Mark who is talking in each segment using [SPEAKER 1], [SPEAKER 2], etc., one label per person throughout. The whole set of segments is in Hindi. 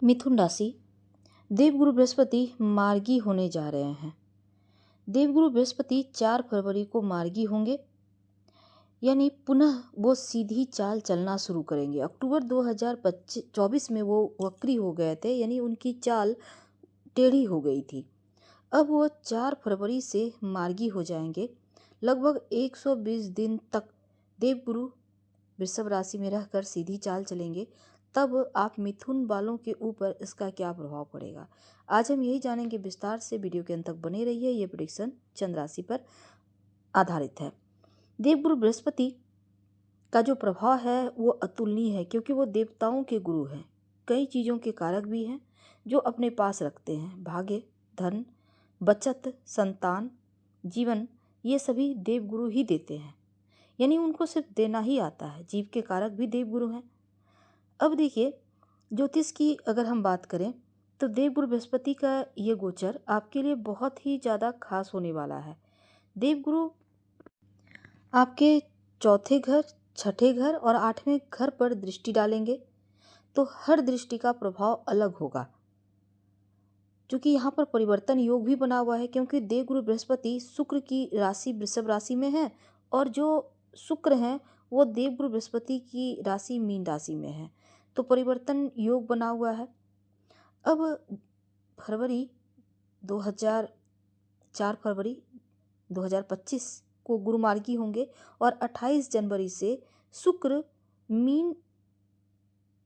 [SPEAKER 1] मिथुन राशि। देवगुरु बृहस्पति मार्गी होने जा रहे हैं। देवगुरु बृहस्पति 4 फरवरी को मार्गी होंगे, यानी पुनः वो सीधी चाल चलना शुरू करेंगे। अक्टूबर 2024 में वो वक्री हो गए थे, यानी उनकी चाल टेढ़ी हो गई थी। अब वो 4 फरवरी से मार्गी हो जाएंगे। लगभग 120 दिन तक देवगुरु वृषभ राशि में रहकर सीधी चाल चलेंगे। तब आप मिथुन वालों के ऊपर इसका क्या प्रभाव पड़ेगा, आज हम यही जानेंगे विस्तार से। वीडियो के अंत तक बने रहिए। ये प्रेडिक्शन चंद्र राशि पर आधारित है। देवगुरु बृहस्पति का जो प्रभाव है वो अतुलनीय है, क्योंकि वो देवताओं के गुरु हैं। कई चीज़ों के कारक भी हैं जो अपने पास रखते हैं। भाग्य, धन, बचत, संतान, जीवन, ये सभी देवगुरु ही देते हैं, यानी उनको सिर्फ देना ही आता है। जीव के कारक भी देवगुरु हैं। अब देखिए, ज्योतिष की अगर हम बात करें तो देवगुरु बृहस्पति का ये गोचर आपके लिए बहुत ही ज़्यादा खास होने वाला है। देवगुरु आपके चौथे घर, छठे घर और आठवें घर पर दृष्टि डालेंगे, तो हर दृष्टि का प्रभाव अलग होगा। क्योंकि यहाँ पर परिवर्तन योग भी बना हुआ है, क्योंकि देवगुरु बृहस्पति शुक्र की राशि वृषभ राशि में है, और जो शुक्र हैं वो देवगुरु बृहस्पति की राशि मीन राशि में है। तो परिवर्तन योग बना हुआ है। अब फरवरी 4 फरवरी 2025 को गुरुमार्गी होंगे, और 28 जनवरी से शुक्र मीन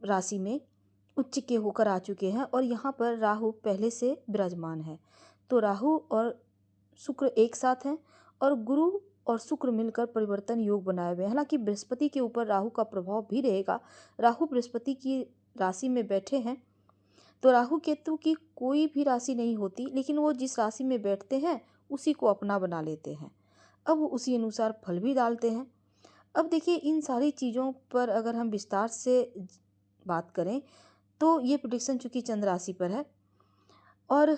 [SPEAKER 1] राशि में उच्च के होकर आ चुके हैं, और यहाँ पर राहु पहले से विराजमान है। तो राहु और शुक्र एक साथ हैं, और गुरु और शुक्र मिलकर परिवर्तन योग बनाए हुए हैं। हालांकि बृहस्पति के ऊपर राहु का प्रभाव भी रहेगा। राहु बृहस्पति की राशि में बैठे हैं, तो राहु केतु की कोई भी राशि नहीं होती, लेकिन वो जिस राशि में बैठते हैं उसी को अपना बना लेते हैं। अब उसी अनुसार फल भी डालते हैं। अब देखिए, इन सारी चीज़ों पर अगर हम विस्तार से बात करें तो ये प्रेडिक्शन चूंकि चंद्र राशि पर है, और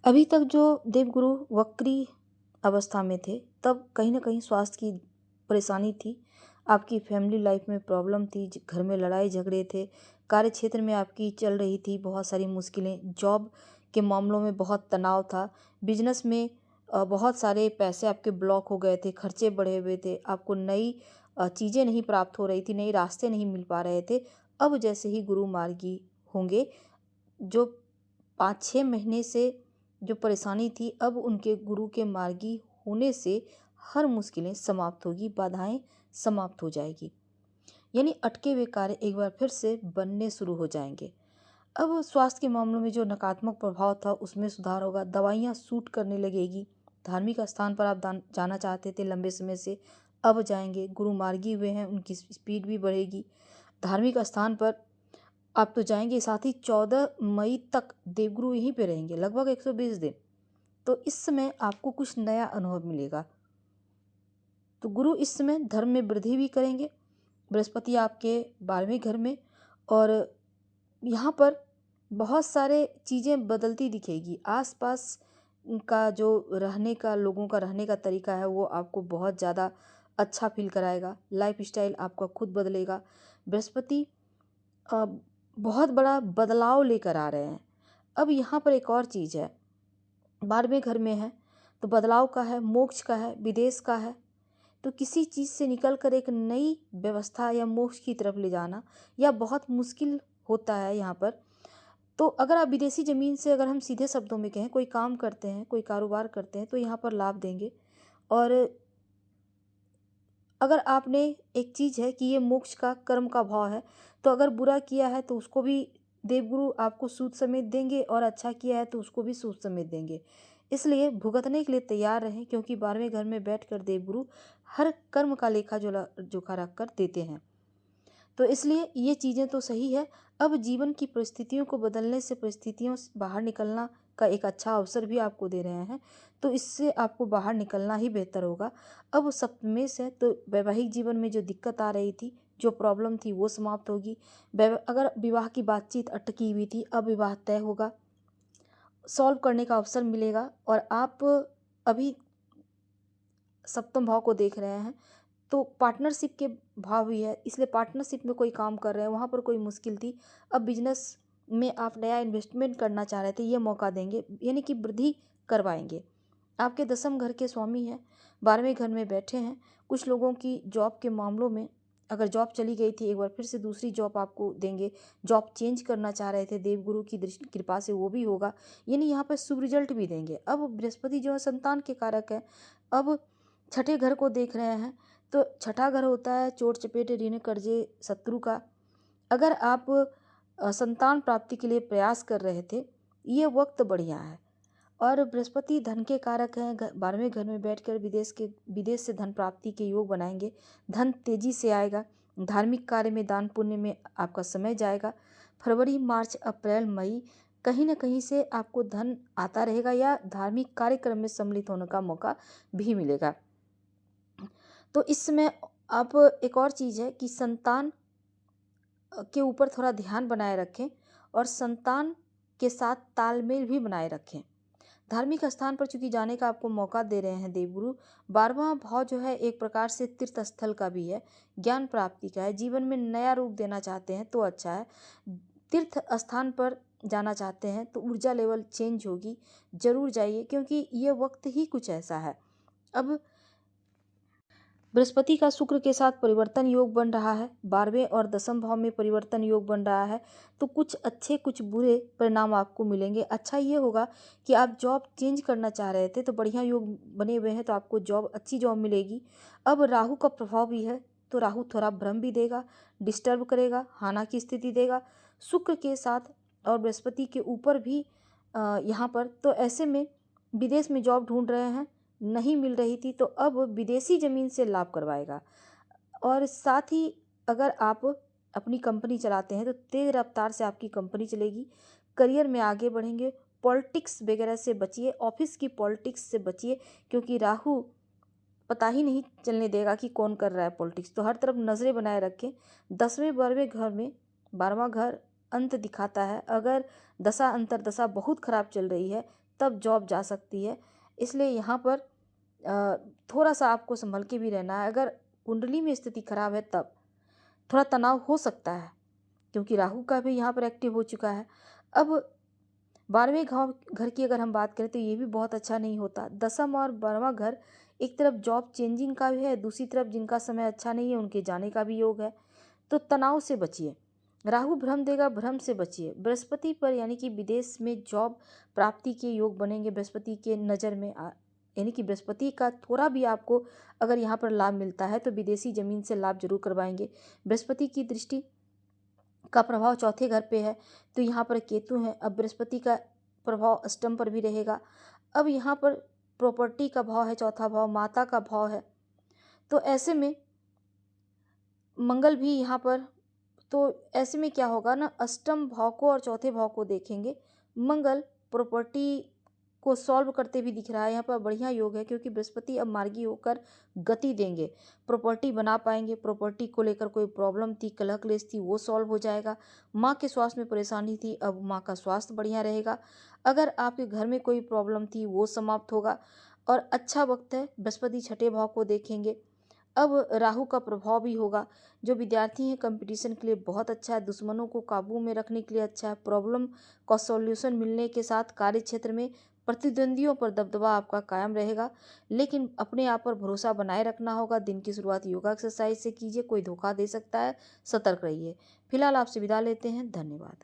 [SPEAKER 1] अभी तक जो देवगुरु वक्री अवस्था में थे तब कहीं ना कहीं स्वास्थ्य की परेशानी थी, आपकी फैमिली लाइफ में प्रॉब्लम थी, घर में लड़ाई झगड़े थे, कार्य क्षेत्र में आपकी चल रही थी बहुत सारी मुश्किलें, जॉब के मामलों में बहुत तनाव था, बिजनेस में बहुत सारे पैसे आपके ब्लॉक हो गए थे, खर्चे बढ़े हुए थे, आपको नई चीज़ें नहीं प्राप्त हो रही थी, नई रास्ते नहीं मिल पा रहे थे। अब जैसे ही गुरु मार्गी होंगे, जो 5-6 महीने से जो परेशानी थी, अब उनके गुरु के मार्गी होने से हर मुश्किलें समाप्त होगी, बाधाएं समाप्त हो जाएगी, यानी अटके हुए कार्य एक बार फिर से बनने शुरू हो जाएंगे। अब स्वास्थ्य के मामलों में जो नकारात्मक प्रभाव था उसमें सुधार होगा, दवाइयाँ सूट करने लगेगी। धार्मिक स्थान पर आप जाना चाहते थे लंबे समय से, अब जाएंगे। गुरु मार्गी हुए हैं, उनकी स्पीड भी बढ़ेगी। धार्मिक स्थान पर आप तो जाएंगे, साथ ही 14 मई तक देवगुरु यहीं पे रहेंगे, लगभग 120 दिन। तो इस समय आपको कुछ नया अनुभव मिलेगा। तो गुरु इस समय धर्म में वृद्धि भी करेंगे। बृहस्पति आपके 12वें घर में, और यहाँ पर बहुत सारे चीज़ें बदलती दिखेगी। आसपास का जो रहने का, लोगों का रहने का तरीका है, वो आपको बहुत ज़्यादा अच्छा फील कराएगा। लाइफ स्टाइल आपका खुद बदलेगा। बृहस्पति अ, बहुत बड़ा बदलाव लेकर आ रहे हैं। अब यहाँ पर एक और चीज़ है, 12वें घर में है तो बदलाव का है, मोक्ष का है, विदेश का है। तो किसी चीज़ से निकल कर एक नई व्यवस्था या मोक्ष की तरफ ले जाना या बहुत मुश्किल होता है यहाँ पर। तो अगर आप विदेशी ज़मीन से, अगर हम सीधे शब्दों में कहें, कोई काम करते हैं, कोई कारोबार करते हैं, तो यहाँ पर लाभ देंगे। और अगर आपने, एक चीज़ है कि ये मोक्ष का कर्म का भाव है, तो अगर बुरा किया है तो उसको भी देवगुरु आपको सूद समेत देंगे, और अच्छा किया है तो उसको भी सूद समेत देंगे। इसलिए भुगतने के लिए तैयार रहें, क्योंकि 12वें घर में बैठकर देवगुरु हर कर्म का लेखा जोखा रख कर देते हैं। तो इसलिए ये चीज़ें तो सही है। अब जीवन की परिस्थितियों को बदलने से, परिस्थितियों से बाहर निकलना का एक अच्छा अवसर भी आपको दे रहे हैं, तो इससे आपको बाहर निकलना ही बेहतर होगा। अब सप्तमेश है, तो वैवाहिक जीवन में जो दिक्कत आ रही थी, जो प्रॉब्लम थी, वो समाप्त होगी। अगर विवाह की बातचीत अटकी हुई थी, अब विवाह तय होगा, सॉल्व करने का अवसर मिलेगा। और आप अभी सप्तम भाव को देख रहे हैं, तो पार्टनरशिप के भाव भी है, इसलिए पार्टनरशिप में कोई काम कर रहे हैं, वहाँ पर कोई मुश्किल थी, अब बिजनेस में आप नया इन्वेस्टमेंट करना चाह रहे थे, ये मौका देंगे, यानी कि वृद्धि करवाएंगे। आपके दसम घर के स्वामी हैं, 12वें घर में बैठे हैं। कुछ लोगों की जॉब के मामलों में, अगर जॉब चली गई थी एक बार फिर से दूसरी जॉब आपको देंगे। जॉब चेंज करना चाह रहे थे, देवगुरु की दृष्टि कृपा से वो भी होगा, यानी यहाँ पर शुभ रिजल्ट भी देंगे। अब बृहस्पति जो है संतान के कारक है, अब छठे घर को देख रहे हैं, तो छठा घर होता है चोट चपेट ऋण कर्जे शत्रु का। अगर आप संतान प्राप्ति के लिए प्रयास कर रहे थे, ये वक्त बढ़िया है। और बृहस्पति धन के कारक हैं, 12वें घर में बैठकर विदेश से धन प्राप्ति के योग बनाएंगे। धन तेजी से आएगा। धार्मिक कार्य में, दान पुण्य में आपका समय जाएगा। फरवरी, मार्च, अप्रैल, मई कहीं ना कहीं से आपको धन आता रहेगा या धार्मिक कार्यक्रम में सम्मिलित होने का मौका भी मिलेगा। तो इस समय आप एक और चीज़ है कि संतान के ऊपर थोड़ा ध्यान बनाए रखें और संतान के साथ तालमेल भी बनाए रखें। धार्मिक स्थान पर चूंकि जाने का आपको मौका दे रहे हैं देवगुरु, 12वां भाव जो है एक प्रकार से तीर्थ स्थल का भी है, ज्ञान प्राप्ति का है। जीवन में नया रूप देना चाहते हैं तो अच्छा है। तीर्थ स्थान पर जाना चाहते हैं तो ऊर्जा लेवल चेंज होगी, जरूर जाइए, क्योंकि ये वक्त ही कुछ ऐसा है। अब बृहस्पति का शुक्र के साथ परिवर्तन योग बन रहा है, 12वें और दसम भाव में परिवर्तन योग बन रहा है, तो कुछ अच्छे कुछ बुरे परिणाम आपको मिलेंगे। अच्छा ये होगा कि आप जॉब चेंज करना चाह रहे थे तो बढ़िया योग बने हुए हैं, तो आपको जॉब, अच्छी जॉब मिलेगी। अब राहु का प्रभाव भी है, तो राहु थोड़ा भ्रम भी देगा, डिस्टर्ब करेगा, हाना की स्थिति देगा शुक्र के साथ और बृहस्पति के ऊपर भी यहाँ पर। तो ऐसे में विदेश में जॉब ढूंढ रहे हैं, नहीं मिल रही थी, तो अब विदेशी ज़मीन से लाभ करवाएगा। और साथ ही अगर आप अपनी कंपनी चलाते हैं तो तेज़ रफ्तार से आपकी कंपनी चलेगी, करियर में आगे बढ़ेंगे। पॉलिटिक्स वगैरह से बचिए, ऑफिस की पॉलिटिक्स से बचिए, क्योंकि राहु पता ही नहीं चलने देगा कि कौन कर रहा है पॉलिटिक्स, तो हर तरफ नज़रें बनाए रखें। 10वें 12वें घर में, 12वां घर अंत दिखाता है। अगर दशा अंतरदशा बहुत ख़राब चल रही है तब जॉब जा सकती है, इसलिए यहाँ पर थोड़ा सा आपको संभल के भी रहना है। अगर कुंडली में स्थिति खराब है तब थोड़ा तनाव हो सकता है, क्योंकि राहु का भी यहाँ पर एक्टिव हो चुका है। अब 12वें घर की अगर हम बात करें तो ये भी बहुत अच्छा नहीं होता। दसम और 12वां घर एक तरफ जॉब चेंजिंग का भी है, दूसरी तरफ जिनका समय अच्छा नहीं है उनके जाने का भी योग है, तो तनाव से बचिए। राहु भ्रम देगा, भ्रम से बचिए। बृहस्पति पर यानी कि विदेश में जॉब प्राप्ति के योग बनेंगे बृहस्पति के नज़र में, यानी कि बृहस्पति का थोड़ा भी आपको अगर यहाँ पर लाभ मिलता है तो विदेशी ज़मीन से लाभ जरूर करवाएंगे। बृहस्पति की दृष्टि का प्रभाव चौथे घर पे है, तो यहाँ पर केतु है। अब बृहस्पति का प्रभाव अष्टम पर भी रहेगा। अब यहाँ पर प्रॉपर्टी का भाव है, चौथा भाव माता का भाव है, तो ऐसे में मंगल भी यहाँ पर, तो ऐसे में क्या होगा ना, अष्टम भाव को और चौथे भाव को देखेंगे। मंगल प्रॉपर्टी को सॉल्व करते भी दिख रहा है, यहाँ पर बढ़िया योग है, क्योंकि बृहस्पति अब मार्गी होकर गति देंगे, प्रॉपर्टी बना पाएंगे। प्रॉपर्टी को लेकर कोई प्रॉब्लम थी, कलह क्लेश थी, वो सॉल्व हो जाएगा। माँ के स्वास्थ्य में परेशानी थी, अब माँ का स्वास्थ्य बढ़िया रहेगा। अगर आपके घर में कोई प्रॉब्लम थी वो समाप्त होगा। और अच्छा वक्त है, बृहस्पति छठे भाव को देखेंगे। अब राहु का प्रभाव भी होगा। जो विद्यार्थी हैं कंपटीशन के लिए बहुत अच्छा है, दुश्मनों को काबू में रखने के लिए अच्छा है। प्रॉब्लम का सॉल्यूशन मिलने के साथ कार्य क्षेत्र में प्रतिद्वंदियों पर दबदबा आपका कायम रहेगा, लेकिन अपने आप पर भरोसा बनाए रखना होगा। दिन की शुरुआत योगा एक्सरसाइज से कीजिए, कोई धोखा दे सकता है, सतर्क रहिए। फिलहाल आपसे विदा लेते हैं, धन्यवाद।